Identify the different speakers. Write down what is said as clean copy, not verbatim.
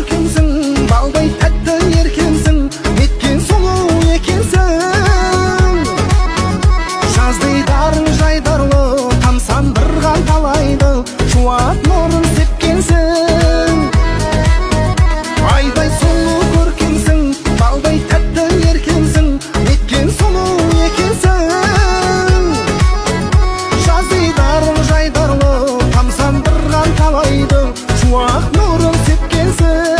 Speaker 1: көркемсің, балдай тәтті еркемсің, неткен сұлу екенсің. Жаздай дарың жайдарлы, тамсандырған талайды, шуақ нұрын сепкенсің. Айдай сұлу көркемсің, балдай тәтті еркемсің, неткен сұлу екенсің. Жаздай дарың жайдарлы, тамсандырған талайды, шуақ нұрын сепкенсің.